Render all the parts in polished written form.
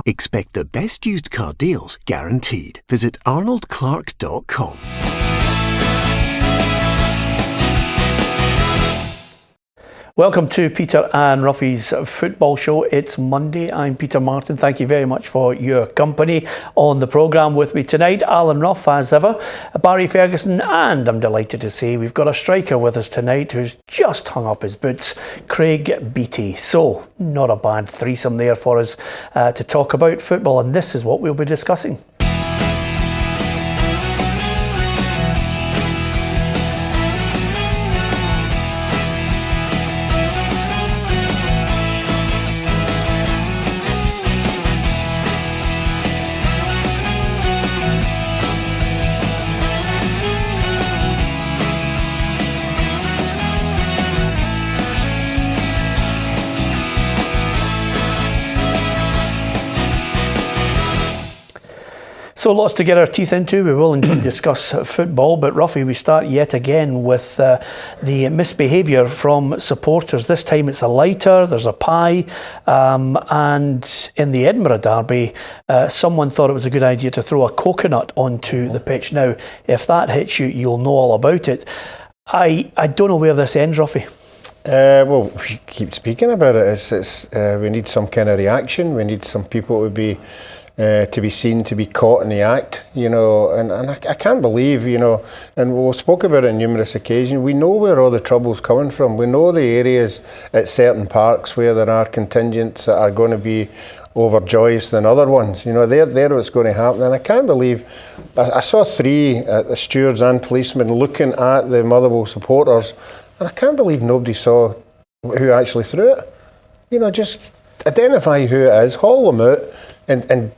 Expect the best used car deals guaranteed. Visit arnoldclark.com. Welcome to Peter and Ruffy's Football Show. It's Monday. I'm Peter Martin. Thank you very much for your company on the programme. With me tonight, Alan Ruff, as ever, Barry Ferguson, and I'm delighted to say we've got a striker with us tonight who's just hung up his boots, Craig Beattie. So, not a bad threesome there for us to talk about football, and this is what we'll be discussing. So lots to get our teeth into. We will indeed discuss football, but Ruffy, we start yet again with the misbehaviour from supporters. This time it's a lighter, there's a pie, and in the Edinburgh Derby, someone thought it was a good idea to throw a coconut onto the pitch. Now, if that hits you, you'll know all about it. I don't know where this ends, Ruffy. Well, we keep speaking about it. We need some kind of reaction. We need some people to be seen, to be caught in the act, and I can't believe, and we've spoke about it on numerous occasions, we know where all the trouble's coming from. We know the areas at certain parks where there are contingents that are going to be overjoyous than other ones. They're what's going to happen. And I can't believe, I saw three stewards and policemen looking at the Motherwell supporters, and I can't believe nobody saw who actually threw it. Just identify who it is, haul them out, and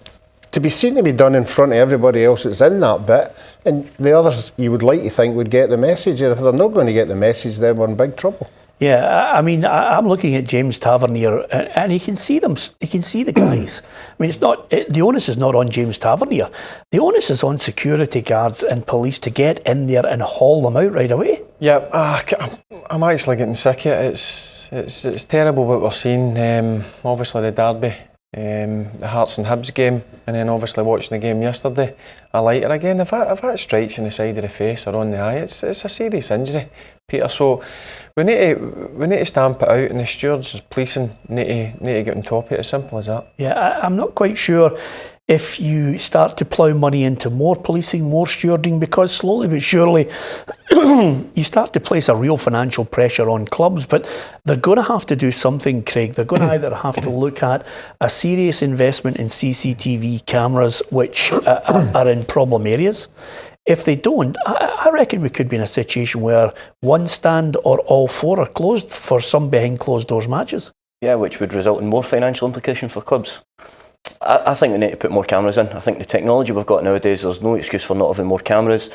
to be seen to be done in front of everybody else that's in that bit, and the others you would like to think would get the message, and if they're not going to get the message, then we're in big trouble. Yeah, I mean, I'm looking at James Tavernier, and he can see them. He can see the guys. I mean, it's not the onus is not on James Tavernier. The onus is on security guards and police to get in there and haul them out right away. Yeah, I'm actually getting sick of it. It's terrible what we're seeing. Obviously, the Derby. The Hearts and Hibs game, and then obviously watching the game yesterday, a lighter again. If that strikes in the side of the face or on the eye, it's a serious injury, Peter. So we need to stamp it out, and the stewards, policing, need to get on top of it. As simple as that. Yeah, I'm not quite sure if you start to plough money into more policing, more stewarding, because slowly but surely you start to place a real financial pressure on clubs, but they're going to have to do something, Craig. They're going to either have to look at a serious investment in CCTV cameras, which are in problem areas. If they don't, I reckon we could be in a situation where one stand or all four are closed for some behind closed doors matches. Yeah, which would result in more financial implication for clubs. I think they need to put more cameras in. I think the technology we've got nowadays, there's no excuse for not having more cameras.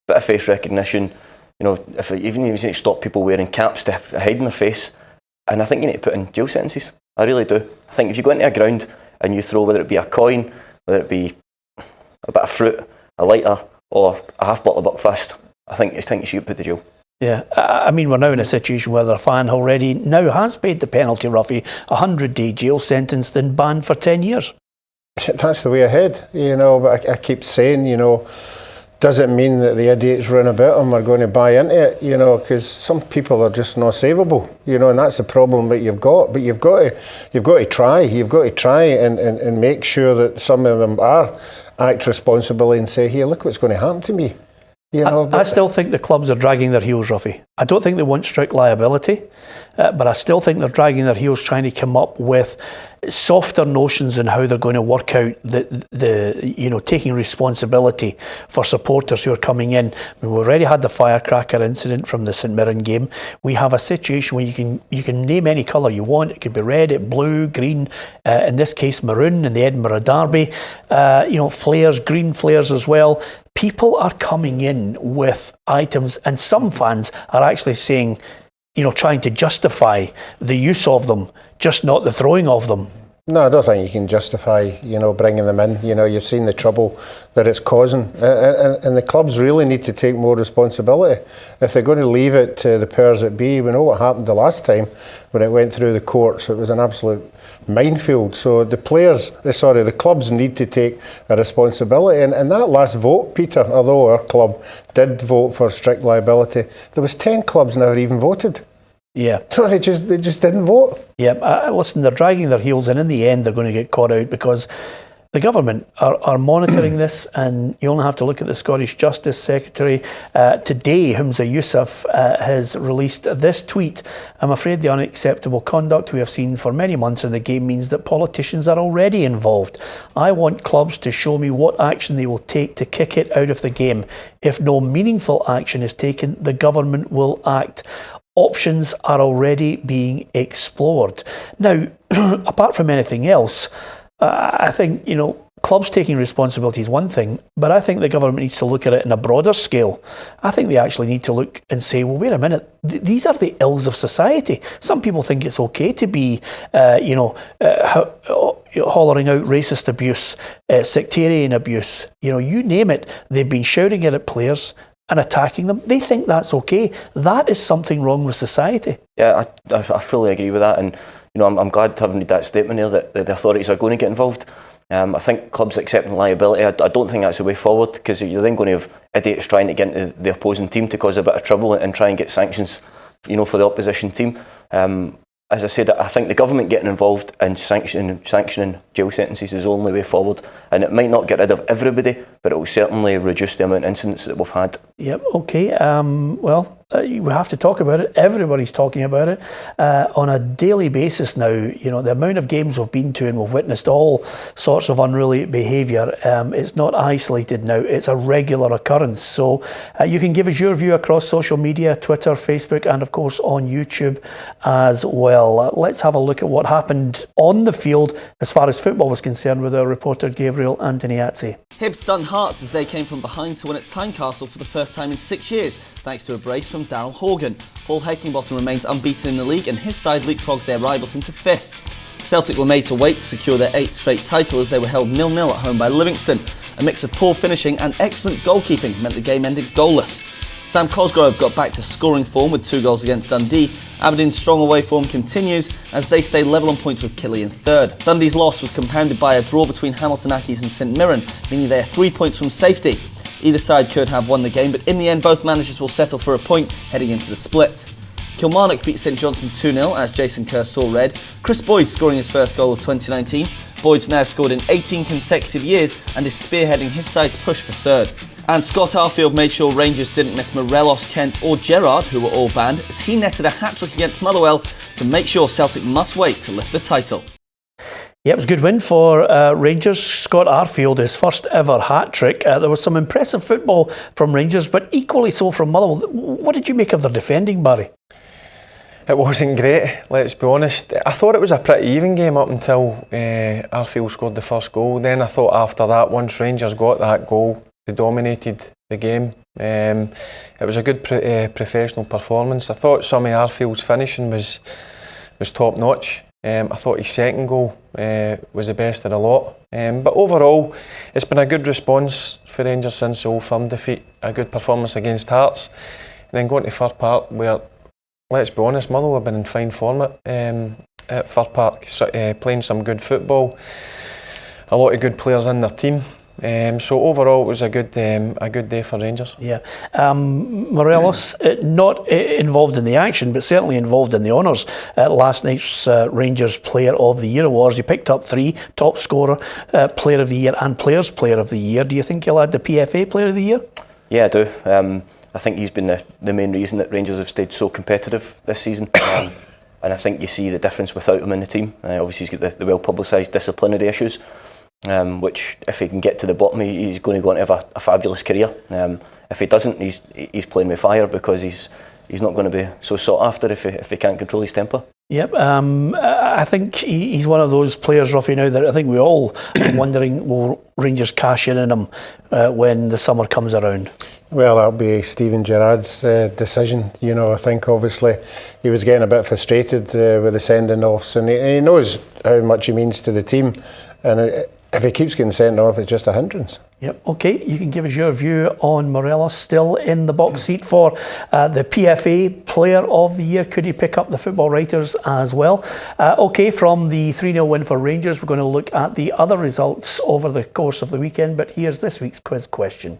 Bit of face recognition, if you need to stop people wearing caps to hide their face. And I think you need to put in jail sentences. I really do. I think if you go into a ground and you throw, whether it be a coin, whether it be a bit of fruit, a lighter, or a half bottle of Buckfast, I think you should put to jail. Yeah, I mean, we're now in a situation where the fan already now has paid the penalty, Ruffy, 100-day jail sentence and banned for 10 years. That's the way ahead, but I keep saying, does it mean that the idiots run about them are going to buy into it, because some people are just not savable, and that's the problem that you've got. But you've got to try and make sure that some of them act responsibly and say, here, look what's going to happen to me. I still think the clubs are dragging their heels, Ruffy. I don't think they want strict liability, but I still think they're dragging their heels trying to come up with softer notions on how they're going to work out the taking responsibility for supporters who are coming in. I mean, we've already had the firecracker incident from the St Mirren game. We have a situation where you can name any colour you want. It could be red, blue, green, in this case maroon in the Edinburgh Derby. Flares, green flares as well. People are coming in with items, and some fans are actually saying, trying to justify the use of them, just not the throwing of them. No, I don't think you can justify, bringing them in. You've seen the trouble that it's causing, and the clubs really need to take more responsibility. If they're going to leave it to the powers that be, we know what happened the last time when it went through the courts. It was an absolute minefield. So the clubs need to take a responsibility. And that last vote, Peter, although our club did vote for strict liability, there was 10 clubs never even voted. Yeah. So they just didn't vote. Yeah, listen, they're dragging their heels, and in the end they're going to get caught out because the government are monitoring this, and you only have to look at the Scottish Justice Secretary today. Humza Yousaf has released this tweet. I'm afraid the unacceptable conduct we have seen for many months in the game means that politicians are already involved. I want clubs to show me what action they will take to kick it out of the game. If no meaningful action is taken, the government will act. Options are already being explored. Now, apart from anything else, I think, clubs taking responsibility is one thing, but I think the government needs to look at it in a broader scale. I think they actually need to look and say, well, wait a minute, these are the ills of society. Some people think it's okay to be, hollering out racist abuse, sectarian abuse, you name it. They've been shouting it at players and attacking them. They think that's okay. That is something wrong with society. Yeah, I fully agree with that, and I'm glad to have read that statement there that the authorities are going to get involved. I think clubs accepting liability, I don't think that's the way forward, because you're then going to have idiots trying to get into the opposing team to cause a bit of trouble and try and get sanctions, for the opposition team. As I said, I think the government getting involved and sanctioning jail sentences is the only way forward, and it might not get rid of everybody, but it will certainly reduce the amount of incidents that we've had. Yep, okay. We have to talk about it. Everybody's talking about it on a daily basis now. The amount of games we've been to and we've witnessed all sorts of unruly behaviour. It's not isolated now. It's a regular occurrence. So you can give us your view across social media, Twitter, Facebook, and of course on YouTube as well. Let's have a look at what happened on the field as far as football was concerned with our reporter Gabriel Antoniazzi. Hibs stunned Hearts as they came from behind to win at Tynecastle for the first time in 6 years, thanks to a brace from Daryl Horgan. Paul Heckingbottom remains unbeaten in the league, and his side leapfrogged their rivals into 5th. Celtic were made to wait to secure their 8th straight title as they were held 0-0 at home by Livingston. A mix of poor finishing and excellent goalkeeping meant the game ended goalless. Sam Cosgrove got back to scoring form with 2 goals against Dundee. Aberdeen's strong away form continues as they stay level on points with Killie in 3rd. Dundee's loss was compounded by a draw between Hamilton Accies and St Mirren, meaning they are 3 points from safety. Either side could have won the game, but in the end both managers will settle for a point heading into the split. Kilmarnock beat St Johnstone 2-0 as Jason Kerr saw red, Chris Boyd scoring his first goal of 2019. Boyd's now scored in 18 consecutive years and is spearheading his side's push for 3rd. And Scott Arfield made sure Rangers didn't miss Morelos, Kent or Gerrard, who were all banned, as he netted a hat-trick against Motherwell to make sure Celtic must wait to lift the title. Yeah, it was a good win for Rangers. Scott Arfield, his first ever hat-trick. There was some impressive football from Rangers, but equally so from Motherwell. What did you make of their defending, Barry? It wasn't great, let's be honest. I thought it was a pretty even game up until Arfield scored the first goal. Then I thought after that, once Rangers got that goal, they dominated the game. It was a good professional performance. I thought some of Arfield's finishing was top notch. I thought his second goal was the best of the lot. But overall, it's been a good response for Rangers since the Old Firm defeat. A good performance against Hearts. And then going to Fir Park, where, let's be honest, Motherwell have been in fine form at Fir Park, playing some good football. A lot of good players in their team. So overall, it was a good day for Rangers. Yeah, Morelos not involved in the action, but certainly involved in the honours at last night's Rangers Player of the Year awards. He picked up 3: top scorer, Player of the Year, and Players Player of the Year. Do you think he'll add the PFA Player of the Year? Yeah, I do. I think he's been the main reason that Rangers have stayed so competitive this season. And I think you see the difference without him in the team. Obviously, he's got the well publicised disciplinary issues. Which, if he can get to the bottom, he's going to go on to have a fabulous career. If he doesn't, he's playing with fire, because he's not going to be so sought after if he can't control his temper. Yep, I think he's one of those players, Ruffy, now that I think we all are wondering, will Rangers cash in on him when the summer comes around? Well, that'll be Steven Gerrard's decision. You know, I think obviously he was getting a bit frustrated with the sending offs, and he knows how much he means to the team. And if he keeps getting sent off, it's just a hindrance. Yep. Okay, you can give us your view on Morelos still in the box seat for the PFA Player of the Year. Could he pick up the Football Writers as well? Okay, from the 3-0 win for Rangers, we're going to look at the other results over the course of the weekend. But here's this week's quiz question.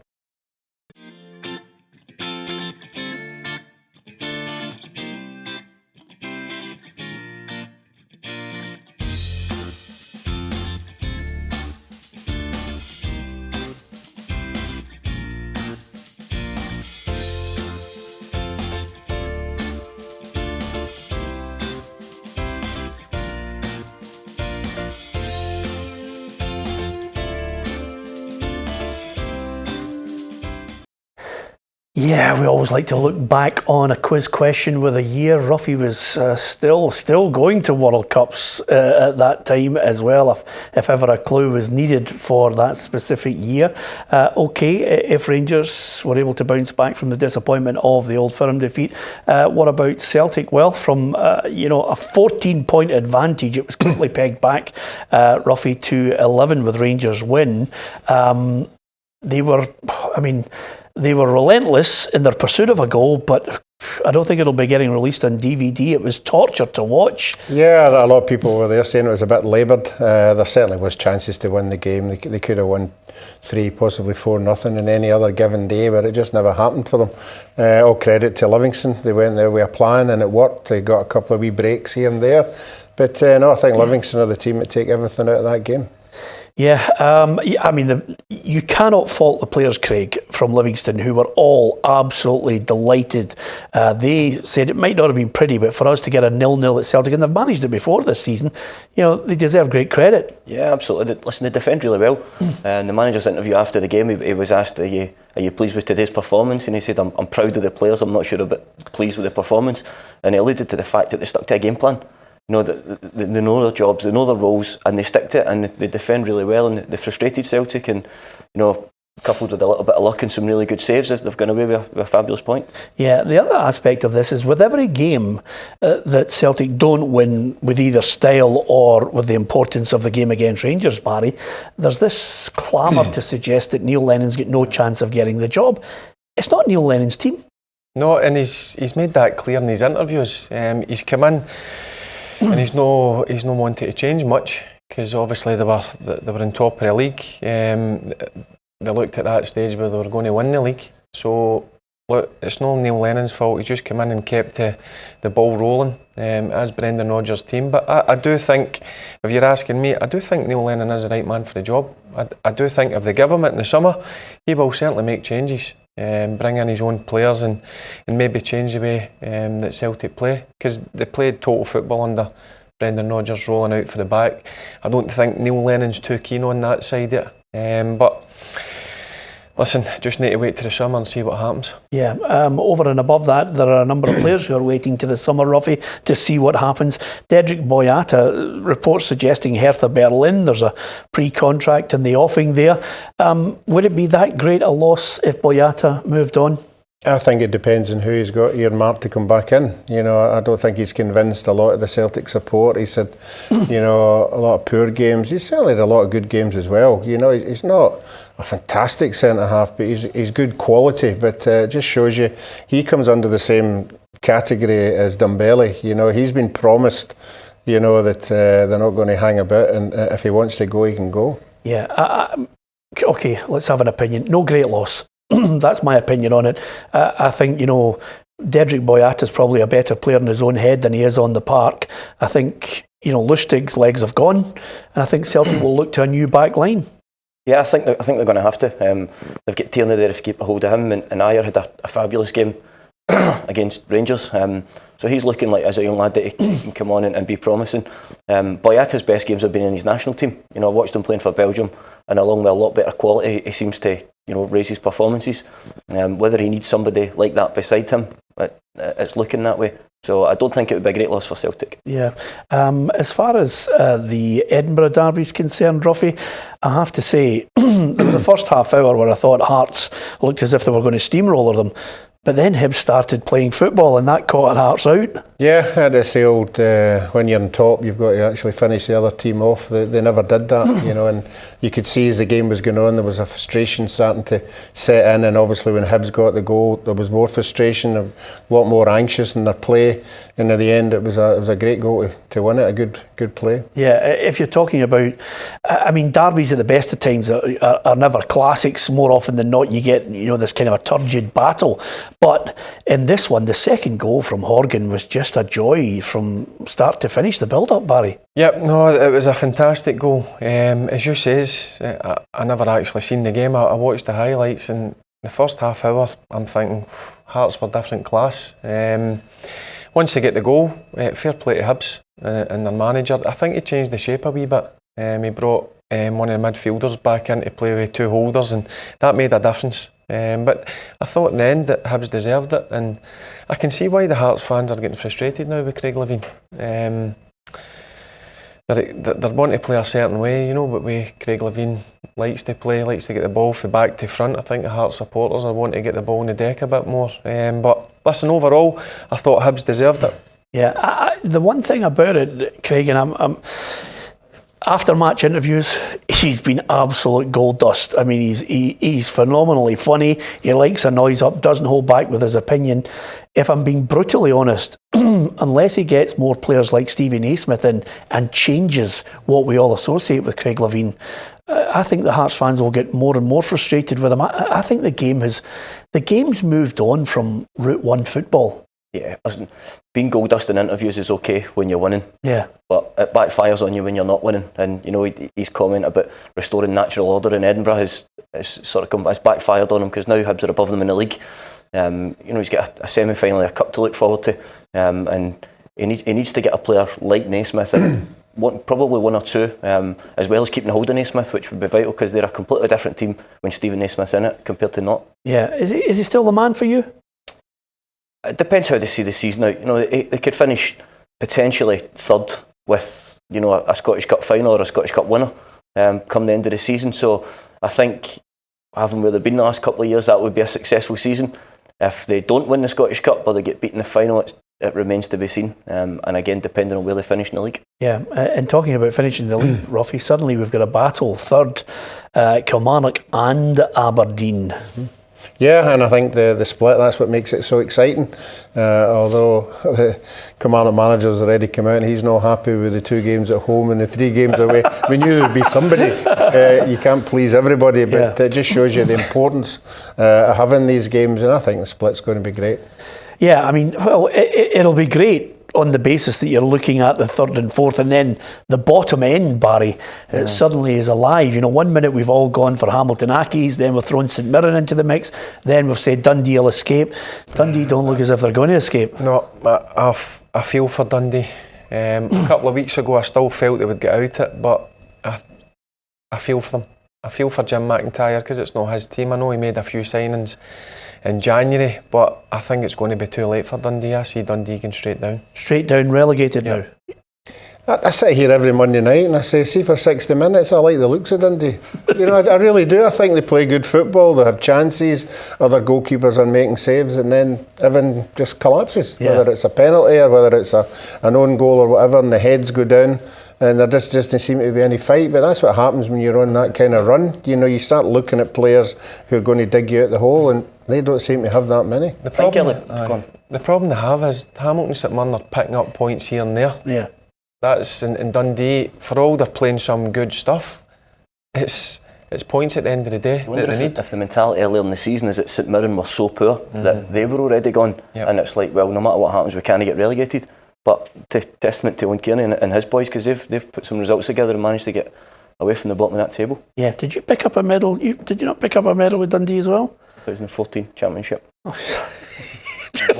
Yeah, we always like to look back on a quiz question with a year. Ruffy was still going to World Cups at that time as well, if ever a clue was needed for that specific year. Okay, if Rangers were able to bounce back from the disappointment of the Old Firm defeat, what about Celtic? Well, from a 14-point advantage, it was quickly pegged back, Ruffy, to 11 with Rangers' win. They were relentless in their pursuit of a goal, but I don't think it'll be getting released on DVD. It was torture to watch. Yeah, a lot of people were there saying it was a bit laboured. There certainly was chances to win the game. They could have won 3, possibly 4-0 in any other given day, but it just never happened for them. All credit to Livingston. They went there with a plan and it worked. They got a couple of wee breaks here and there. But no, I think Livingston are the team that take everything out of that game. Yeah, you cannot fault the players, Craig, from Livingston, who were all absolutely delighted. They said it might not have been pretty, but for us to get a 0-0 at Celtic, and they've managed it before this season, they deserve great credit. Yeah, absolutely. Listen, they defend really well. And the manager's interview after the game, he was asked, are you pleased with today's performance? And he said, I'm proud of the players, I'm not sure a bit pleased with the performance. And he alluded to the fact that they stuck to a game plan. They know their jobs, they know their roles, and they stick to it, and they defend really well. And they frustrated Celtic, and coupled with a little bit of luck and some really good saves, they've gone away with a fabulous point. Yeah, the other aspect of this is with every game that Celtic don't win with either style or with the importance of the game against Rangers, Barry, there's this clamour to suggest that Neil Lennon's got no chance of getting the job. It's not Neil Lennon's team. No, and he's made that clear in his interviews. He's come in and he's no wanted to change much, because obviously they were in top of the league. They looked at that stage where they were going to win the league. So look, it's not Neil Lennon's fault. He just came in and kept the ball rolling as Brendan Rodgers' team. But I do think, if you're asking me, I do think Neil Lennon is the right man for the job. I do think if they give him it in the summer, he will certainly make changes. Bring in his own players and maybe change the way that Celtic play, because they played total football under Brendan Rodgers, rolling out for the back. I don't think Neil Lennon's too keen on that side yet, but listen, just need to wait till the summer and see what happens. Yeah, over and above that, there are a number of players who are waiting to the summer, Ruffy, to see what happens. Dedrick Boyata, reports suggesting Hertha Berlin. There's a pre-contract in the offing there. Would it be that great a loss if Boyata moved on? I think it depends on who he's got earmarked to come back in. I don't think he's convinced a lot of the Celtic support. He said, a lot of poor games. He's certainly had a lot of good games as well. He's not a fantastic centre-half, but he's good quality. But it just shows you, he comes under the same category as Dumbelli. He's been promised, that they're not going to hang about, and if he wants to go, he can go. Yeah, okay, let's have an opinion. No great loss. That's my opinion on it. I think, Dedrick Boyata is probably a better player in his own head than he is on the park. I think, Lustig's legs have gone, and I think Celtic will look to a new back line. Yeah, I think they're going to have to. They've got Tierney there if you keep a hold of him, and Ayer had a fabulous game against Rangers. So he's looking like, as a young lad, that he can come on and be promising. Boyata's best games have been in his national team. I watched him playing for Belgium, and along with a lot better quality, he seems to raise his performances. Whether he needs somebody like that beside him, it's looking that way. So I don't think it would be a great loss for Celtic. Yeah. As far as the Edinburgh Derby is concerned, Ruffy, I have to say, there was the first half hour where I thought Hearts looked as if they were going to steamroller them. But then Hibs started playing football and that caught Hearts out. Yeah, it's the old, when you're on top, you've got to actually finish the other team off. They never did that, you know, and you could see as the game was going on, there was a frustration starting to set in, and obviously when Hibs got the goal, there was more frustration, a lot more anxious in their play, and at the end it was a great goal to win it, a good play. Yeah, if you're talking about, I mean, derbies at the best of times are never classics. More often than not, you get, you know, this kind of a turgid battle. But in this one, the second goal from Horgan was just a joy from start to finish, the build-up, Barry. Yep, no, it was a fantastic goal. As you says, I never actually seen the game. I watched the highlights, and the first half hour, I'm thinking, Hearts were different class. Once they get the goal, fair play to Hibs and their manager. I think he changed the shape a wee bit. He brought one of the midfielders back in to play with two holders, and that made a difference. But I thought in the end that Hibs deserved it, and I can see why the Hearts fans are getting frustrated now with Craig Levein. They're wanting to play a certain way, you know, but way Craig Levein likes to play, likes to get the ball from back to front. I think the Hearts supporters are wanting to get the ball in the deck a bit more. But listen, overall, I thought Hibs deserved it. Yeah, the one thing about it, Craig, and I'm after match interviews, he's been absolute gold dust. I mean, he's phenomenally funny. He likes a noise up, doesn't hold back with his opinion. If I'm being brutally honest, unless he gets more players like Stevie Naismith in and changes what we all associate with Craig Levein, I think the Hearts fans will get more and more frustrated with him. I think the game's moved on from Route 1 football. Yeah, listen, being gold dust in interviews is okay when you're winning. Yeah. But it backfires on you when you're not winning. And, you know, his comment about restoring natural order in Edinburgh has sort of it's backfired on him, because now Hibs are above them in the league. You know, he's got a semi-final, a cup to look forward to. And he needs to get a player like Naismith in, probably one or two, as well as keeping hold of Naismith, which would be vital, because they're a completely different team when Stephen Naismith's in it compared to not. Yeah. Is he still the man for you? It depends how they see the season out. You know, they could finish potentially third with, you know, a Scottish Cup final or a Scottish Cup winner come the end of the season. So I think, having where they've been the last couple of years, that would be a successful season. If they don't win the Scottish Cup or they get beaten in the final, it remains to be seen. And again, depending on where they finish in the league. Yeah, and talking about finishing the league, Ruffy, suddenly we've got a battle, third, Kilmarnock and Aberdeen. Mm-hmm. Yeah, and I think the split, that's what makes it so exciting. Although the Kilmarnock manager's already come out and he's not happy with the 2 games at home and the 3 games away. We knew there would be somebody. You can't please everybody, but it just shows you the importance of having these games, and I think the split's going to be great. Yeah, I mean, well, it'll be great on the basis that you're looking at the third and fourth, and then the bottom end, Barry, suddenly is alive. You know, 1 minute we've all gone for Hamilton Accies, then we've thrown St Mirren into the mix, then we've said Dundee will escape. Dundee don't look as if they're going to escape. No, I feel for Dundee. A couple of weeks ago I still felt they would get out it, but I feel for them. I feel for Jim McIntyre, because it's not his team. I know he made a few signings in January, but I think it's going to be too late for Dundee. I see Dundee going straight down. Straight down, relegated now. I sit here every Monday night and I say, see, for 60 minutes, I like the looks of Dundee. You know, I really do. I think they play good football. They have chances. Other goalkeepers are making saves, and then everything just collapses. Yeah. Whether it's a penalty or whether it's an own goal or whatever, and the heads go down, and there just doesn't seem to be any fight. But that's what happens when you're on that kind of run. You know, you start looking at players who are going to dig you out the hole, and they don't seem to have that many. The problem they have is Hamilton St Mirren are picking up points here and there. Yeah. That's in Dundee, for all they're playing some good stuff, it's points at the end of the day. I wonder if the mentality earlier in the season is that St Mirren were so poor that they were already gone, and it's like, well, no matter what happens, we can't get relegated. But testament to Owen Kearney and his boys, because they've put some results together and managed to get away from the bottom of that table. Yeah. Did you pick up a medal? Did you not pick up a medal with Dundee as well? 2014 championship.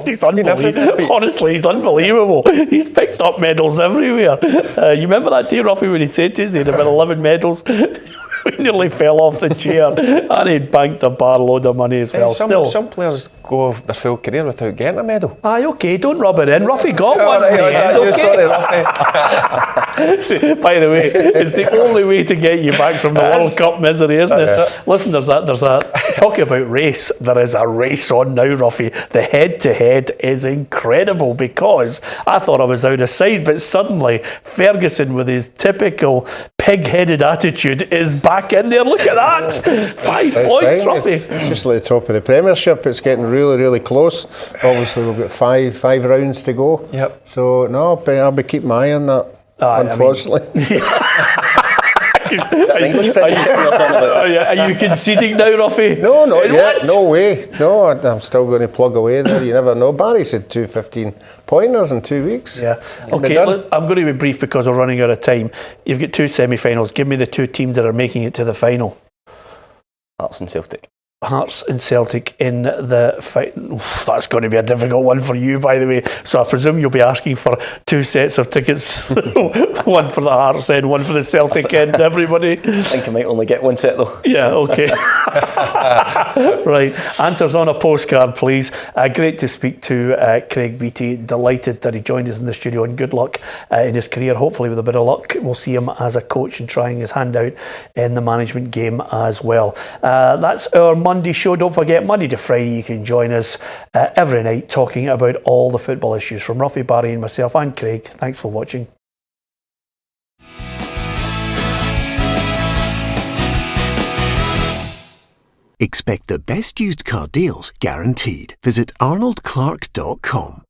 He's unbelievable. Honestly, he's unbelievable. He's picked up medals everywhere. You remember that day, Ruffy, when he said to us he had about 11 medals? We nearly fell off the chair, and he'd banked a bar load of money as well. Some players go their full career without getting a medal. Aye, okay, don't rub it in. Ruffy got one in the end, okay? Sorry, Ruffy. See, by the way, it's the only way to get you back from the World Cup misery, isn't it? Listen, there's that. Talking about race, there is a race on now, Ruffy. The head-to-head is incredible, because I thought I was out of sight, but suddenly Ferguson, with his typical pig-headed attitude, is back in there. Look at that. 5 points, Ruffy. It's just like the top of the Premiership. It's getting really, really close. Obviously, we've got five rounds to go. Yep. So, no, I'll be keeping my eye on that, unfortunately. Are you conceding now, Ruffy? No, not yet. No way. No, I'm still going to plug away there. You never know. Barry said 2 15-pointers in 2 weeks. Yeah. Okay, look, I'm going to be brief because we're running out of time. You've got 2 semi-finals. Give me the 2 teams that are making it to the final. Hearts and Celtic. Hearts and Celtic in the fight. That's going to be a difficult one for you, by the way. So I presume you'll be asking for 2 sets of tickets. One for the Hearts end, one for the Celtic end, everybody. I think I might only get 1 set though. Yeah, okay. Right. Answers on a postcard, please. Great to speak to Craig Beattie. Delighted that he joined us in the studio, and good luck in his career. Hopefully, with a bit of luck, we'll see him as a coach and trying his hand out in the management game as well. That's our Monday show. Don't forget, Monday to Friday, you can join us every night talking about all the football issues from Ruffy, Barry and myself and Craig. Thanks for watching. Expect the best used car deals guaranteed. Visit arnoldclark.com.